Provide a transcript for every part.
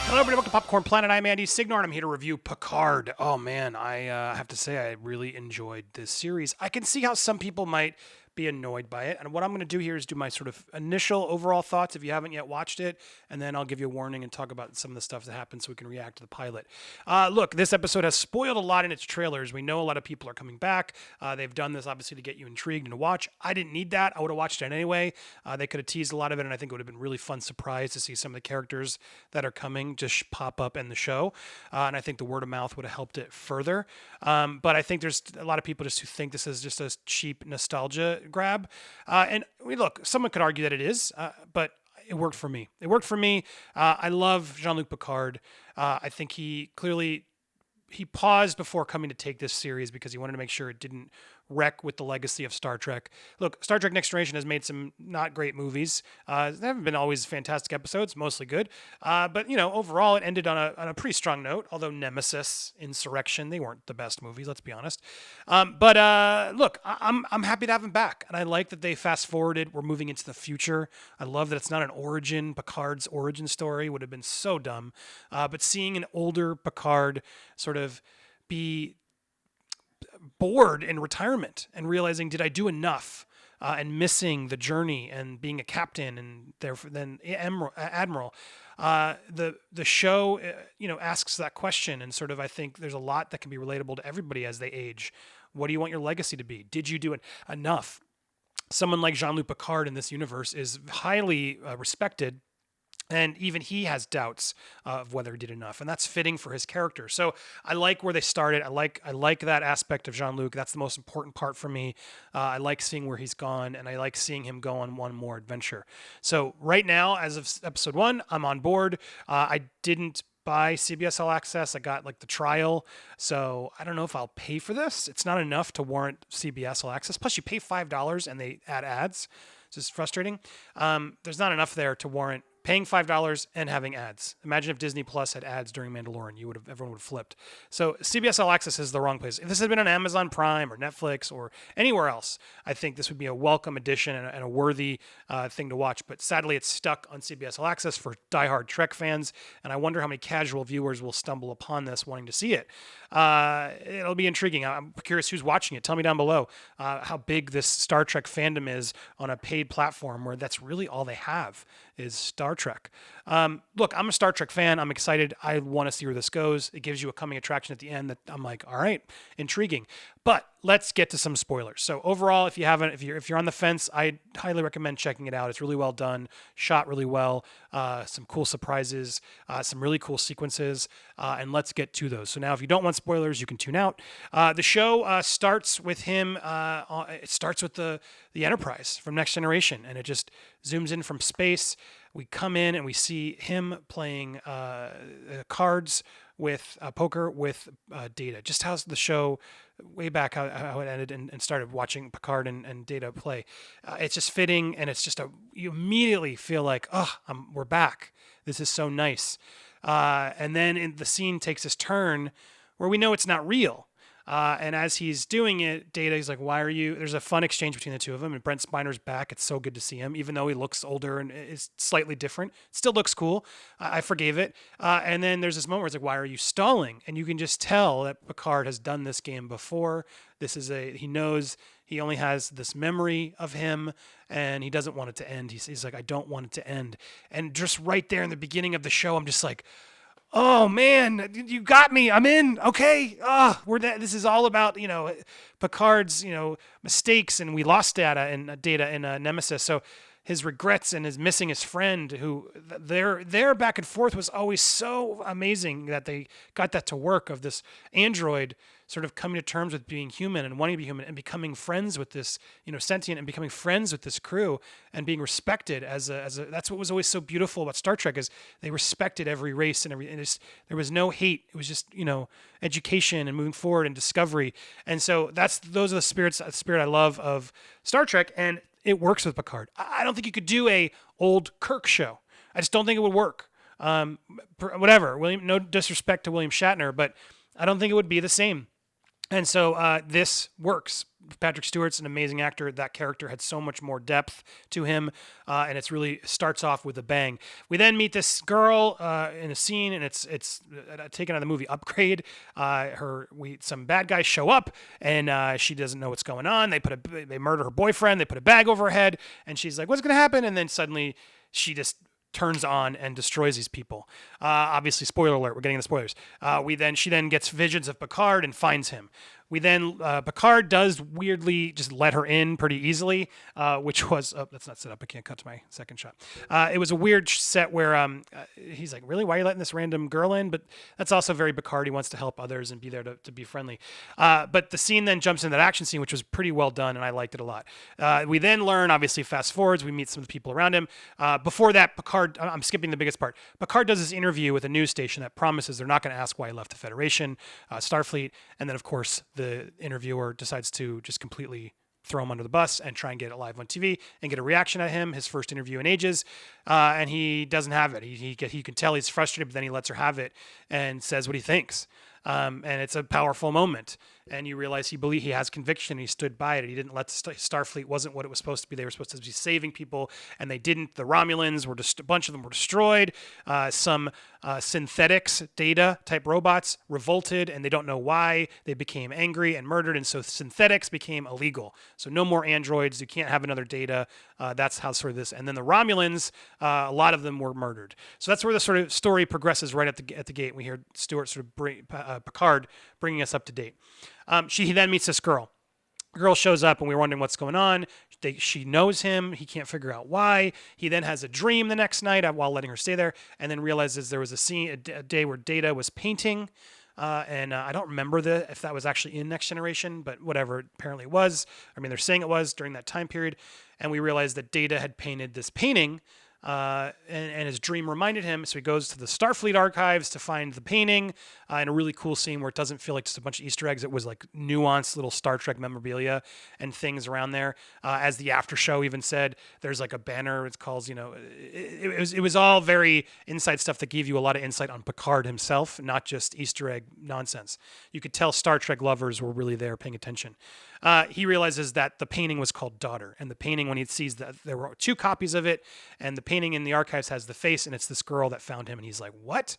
Hello, everybody. Welcome to Popcorn Planet. I'm Andy Signore, and I'm here to review Picard. Oh, man, I have to say I really enjoyed this series. I can see how some people might be annoyed by it, and what I'm going to do here is do my sort of initial overall thoughts if you haven't yet watched it, and then I'll give you a warning and talk about some of the stuff that happened so we can react to the pilot. Look, this episode has spoiled a lot in its trailers. We know a lot of people are coming back. They've done this, obviously, to get you intrigued and to watch. I didn't need that. I would have watched it anyway. They could have teased a lot of it, and I think it would have been a really fun surprise to see some of the characters that are coming just pop up in the show. And I think the word of mouth would have helped it further. But I think there's a lot of people just who think this is just a cheap nostalgia grab. And I mean, look, someone could argue that it is, but it worked for me. It worked for me. I love Jean-Luc Picard. I think he paused before coming to take this series because he wanted to make sure it didn't wreck with the legacy of Star Trek. Look, Star Trek Next Generation has made some not great movies. There haven't been always fantastic episodes, mostly good. But, overall, it ended on a pretty strong note, although Nemesis, Insurrection, they weren't the best movies, let's be honest. Look, I'm happy to have him back. And I like that they fast forwarded. We're moving into the future. I love that it's not an origin. Picard's origin story would have been so dumb. But seeing an older Picard sort of be bored in retirement and realizing, did I do enough? And missing the journey and being a captain and therefore then admiral. The show asks that question, and sort of I think there's a lot that can be relatable to everybody as they age. What do you want your legacy to be? Did you do it enough? Someone like Jean-Luc Picard in this universe is highly respected. And even he has doubts of whether he did enough, and that's fitting for his character. So I like where they started. I like that aspect of Jean-Luc. That's the most important part for me. I like seeing where he's gone, and I like seeing him go on one more adventure. So right now, as of episode 1, I'm on board. I didn't buy CBS All Access. I got like the trial, so I don't know if I'll pay for this. It's not enough to warrant CBS All Access. Plus, you pay $5 and they add ads. It's just frustrating. There's not enough there to warrant paying $5 and having ads. Imagine if Disney Plus had ads during Mandalorian. Everyone would have flipped. So CBS All Access is the wrong place. If this had been on Amazon Prime or Netflix or anywhere else, I think this would be a welcome addition and a worthy thing to watch. But sadly, it's stuck on CBS All Access for diehard Trek fans, and I wonder how many casual viewers will stumble upon this wanting to see it. It'll be intriguing. I'm curious who's watching it. Tell me down below how big this Star Trek fandom is on a paid platform where that's really all they have is Star Trek. Look, I'm a Star Trek fan. I'm excited. I want to see where this goes. It gives you a coming attraction at the end that I'm like, all right, intriguing. But let's get to some spoilers. So overall, if you're on the fence, I highly recommend checking it out. It's really well done, shot really well, some cool surprises, some really cool sequences, and let's get to those. So now, if you don't want spoilers, you can tune out. The show starts with him. It starts with the Enterprise from Next Generation, and it just zooms in from space. We come in and we see him playing cards with poker with Data. Just how's the show way back, how it ended and started watching Picard and Data play. It's just fitting, and it's just you immediately feel like, we're back. This is so nice. And then the scene takes this turn where we know it's not real. And as he's doing it, Data is like, why are you... There's a fun exchange between the two of them, and Brent Spiner's back. It's so good to see him, even though he looks older and is slightly different. Still looks cool. I forgave it. And then there's this moment where it's like, why are you stalling? And you can just tell that Picard has done this game before. He knows he only has this memory of him, and he doesn't want it to end. He's like, I don't want it to end. And just right there in the beginning of the show, I'm just like... Oh man, you got me. I'm in. Okay. This is all about, Picard's, mistakes, and we lost Data in Nemesis. So his regrets and his missing his friend, who their back and forth was always so amazing that they got that to work, of this android sort of coming to terms with being human and wanting to be human and becoming friends with this, sentient, and becoming friends with this crew and being respected as a that's what was always so beautiful about Star Trek, is they respected every race and there was no hate. It was just, education and moving forward and discovery. And so those are the spirit I love of Star Trek, and it works with Picard. I don't think you could do a old Kirk show. I just don't think it would work. Whatever, no disrespect to William Shatner, but I don't think it would be the same. And so this works. Patrick Stewart's an amazing actor. That character had so much more depth to him, and it's really starts off with a bang. We then meet this girl in a scene, and it's taken out of the movie Upgrade. Some bad guys show up, and she doesn't know what's going on. They murder her boyfriend. They put a bag over her head, and she's like, "What's going to happen?" And then suddenly she just turns on and destroys these people. Obviously, spoiler alert, we're getting the spoilers. She then gets visions of Picard and finds him. Picard does weirdly just let her in pretty easily, which was, that's not set up. I can't cut to my second shot. It was a weird set where he's like, really, why are you letting this random girl in? But that's also very Picard. He wants to help others and be there to be friendly. But the scene then jumps into that action scene, which was pretty well done, and I liked it a lot. We then learn, obviously, fast forwards, we meet some of the people around him. Before that, Picard, I'm skipping the biggest part. Picard does this interview with a news station that promises they're not going to ask why he left the Federation, Starfleet, and then, of course, the interviewer decides to just completely throw him under the bus and try and get it live on TV and get a reaction at him, his first interview in ages, and he doesn't have it. He can tell he's frustrated, but then he lets her have it and says what he thinks. And it's a powerful moment. And you realize he has conviction. He stood by it. He didn't let Starfleet wasn't what it was supposed to be. They were supposed to be saving people, and they didn't. The Romulans were just a bunch of them were destroyed. Some synthetics, Data type robots revolted, and they don't know why. They became angry and murdered, and so synthetics became illegal. So no more androids. You can't have another Data. That's how sort of this. And then the Romulans, a lot of them were murdered. So that's where the sort of story progresses right at the gate. We hear Stewart sort of Picard bringing us up to date. He then meets this girl. The girl shows up, and we're wondering what's going on. She knows him. He can't figure out why. He then has a dream the next night while letting her stay there, and then realizes there was a day where Data was painting. And I don't remember if that was actually in Next Generation, but whatever, apparently it was. I mean, they're saying it was during that time period. And we realized that Data had painted this painting, and his dream reminded him. So he goes to the Starfleet archives to find the painting in a really cool scene where it doesn't feel like just a bunch of Easter eggs. It was like nuanced little Star Trek memorabilia and things around there. As the after show even said, there's like a banner. It's called, it was all very inside stuff that gave you a lot of insight on Picard himself, not just Easter egg nonsense. You could tell Star Trek lovers were really there paying attention. He realizes that the painting was called Daughter, and the painting, when he sees that there were 2 copies of it, and the painting in the archives has the face, and it's this girl that found him, and he's like, what?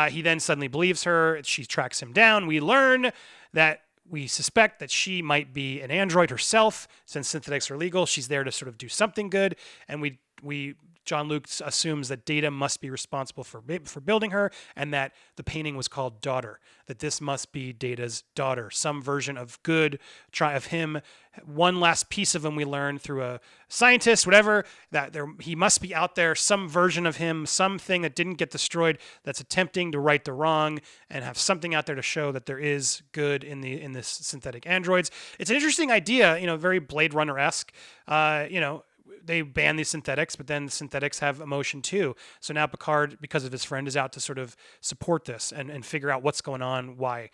He then suddenly believes her. She tracks him down. We learn that we suspect that she might be an android herself, since synthetics are legal. She's there to sort of do something good, and Jean-Luc assumes that Data must be responsible for building her, and that the painting was called Daughter, that this must be Data's daughter, some version of good of him. One last piece of him we learn through a scientist, whatever, that he must be out there, some version of him, something that didn't get destroyed, that's attempting to right the wrong and have something out there to show that there is good in this synthetic androids. It's an interesting idea, very Blade Runner-esque, they ban these synthetics, but then the synthetics have emotion too. So now Picard, because of his friend, is out to sort of support this and figure out what's going on, why.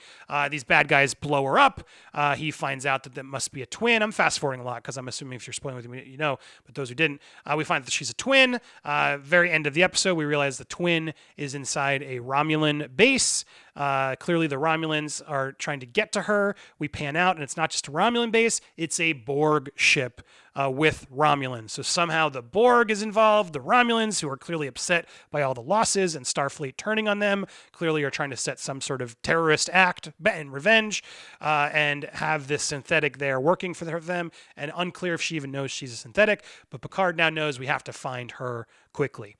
These bad guys blow her up. He finds out that must be a twin. I'm fast forwarding a lot because I'm assuming if you're spoiling with me, but those who didn't, we find that she's a twin. Very end of the episode, we realize the twin is inside a Romulan base. Clearly the Romulans are trying to get to her. We pan out, and it's not just a Romulan base, it's a Borg ship with Romulans. So somehow the Borg is involved. The Romulans, who are clearly upset by all the losses and Starfleet turning on them, clearly are trying to set some sort of terrorist act in revenge, and have this synthetic there working for them, and unclear if she even knows she's a synthetic, but Picard now knows we have to find her quickly.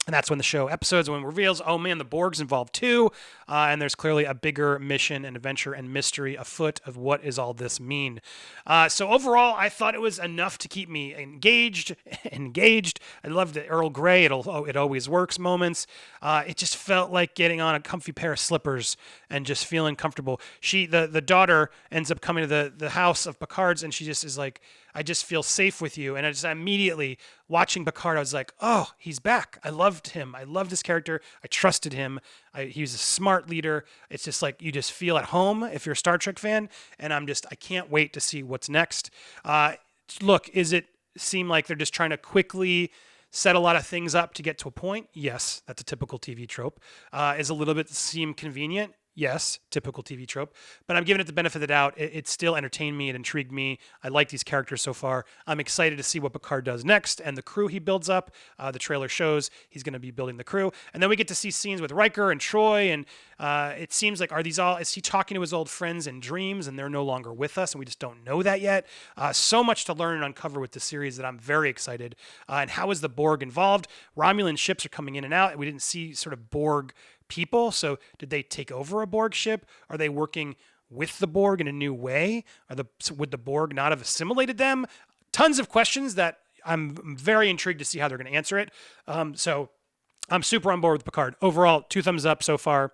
And that's when the show episodes, when it reveals, oh man, the Borg's involved too. And there's clearly a bigger mission and adventure and mystery afoot of what does all this mean. So overall, I thought it was enough to keep me engaged. I loved the Earl Grey, it always works moments. It just felt like getting on a comfy pair of slippers and just feeling comfortable. The daughter ends up coming to the house of Picard's, and she just is like, I just feel safe with you. And I just immediately, watching Picard, I was like, oh, he's back. I loved him. I loved his character. I trusted him. He was a smart leader. It's just like you just feel at home if you're a Star Trek fan. And I can't wait to see what's next. Look, is it seem like they're just trying to quickly set a lot of things up to get to a point? Yes, that's a typical TV trope. Is a little bit seem convenient? Yes, typical TV trope, but I'm giving it the benefit of the doubt. It still entertained me. It intrigued me. I like these characters so far. I'm excited to see what Picard does next and the crew he builds up. The trailer shows he's going to be building the crew. And then we get to see scenes with Riker and Troy. And it seems like, is he talking to his old friends in dreams and they're no longer with us? And we just don't know that yet. So much to learn and uncover with the series that I'm very excited. And how is the Borg involved? Romulan ships are coming in and out. We didn't see sort of Borg people. So did they take over a Borg ship? Are they working with the Borg in a new way? Would the Borg not have assimilated them? Tons of questions that I'm very intrigued to see how they're going to answer it. So I'm super on board with Picard. Overall, 2 thumbs up so far.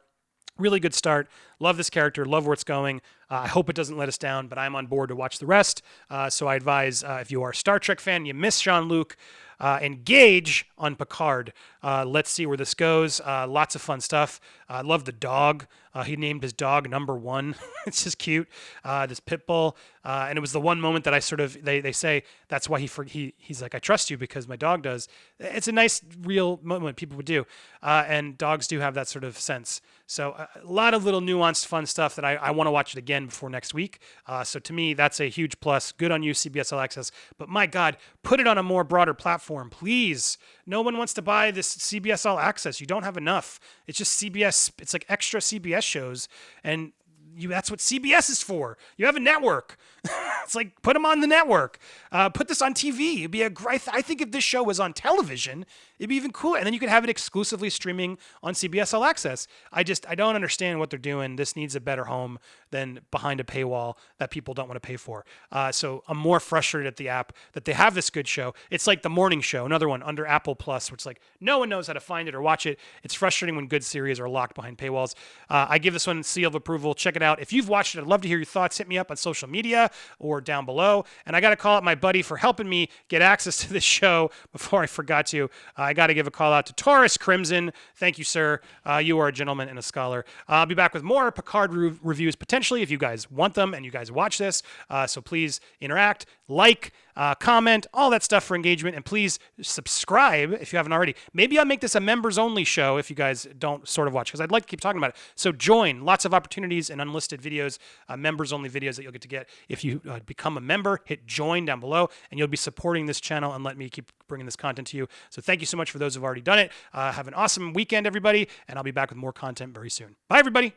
Really good start. Love this character. Love where it's going. I hope it doesn't let us down, but I'm on board to watch the rest. So I advise if you are a Star Trek fan, you miss Jean-Luc, engage on Picard. Let's see where this goes. Lots of fun stuff. I love the dog. He named his dog Number One. It's just cute. This pit bull. And it was the one moment that I sort of, they say that's why he's like, I trust you because my dog does. It's a nice, real moment people would do. And dogs do have that sort of sense. So a lot of little nuanced, fun stuff that I want to watch it again before next week. So to me, that's a huge plus. Good on you, CBS All Access. But my God, put it on a more broader platform, please. No one wants to buy this CBS All Access. You don't have enough. It's just CBS. It's like extra CBS shows. And that's what CBS is for. You have a network. It's like, put them on the network. Put this on TV. It'd be I think if this show was on television, it'd be even cooler. And then you could have it exclusively streaming on CBS All Access. I don't understand what they're doing. This needs a better home than behind a paywall that people don't want to pay for. So I'm more frustrated at the app that they have this good show. It's like The Morning Show, another one under Apple Plus, which like no one knows how to find it or watch it. It's frustrating when good series are locked behind paywalls. I give this one a seal of approval. Check it out. If you've watched it, I'd love to hear your thoughts. Hit me up on social media or down below. And I got to call out my buddy for helping me get access to this show before I forgot to. I got to give a call out to Taurus Crimson. Thank you, sir. You are a gentleman and a scholar. I'll be back with more Picard reviews potentially if you guys want them and you guys watch this. So please interact, like, comment, all that stuff for engagement. And please subscribe if you haven't already. Maybe I'll make this a members only show if you guys don't sort of watch, because I'd like to keep talking about it. So join. Lots of opportunities and unlisted videos, members only videos that you'll get to get if you become a member. Hit join down below and you'll be supporting this channel and let me keep bringing this content to you. So thank you so much for those who've already done it. Have an awesome weekend, everybody. And I'll be back with more content very soon. Bye, everybody.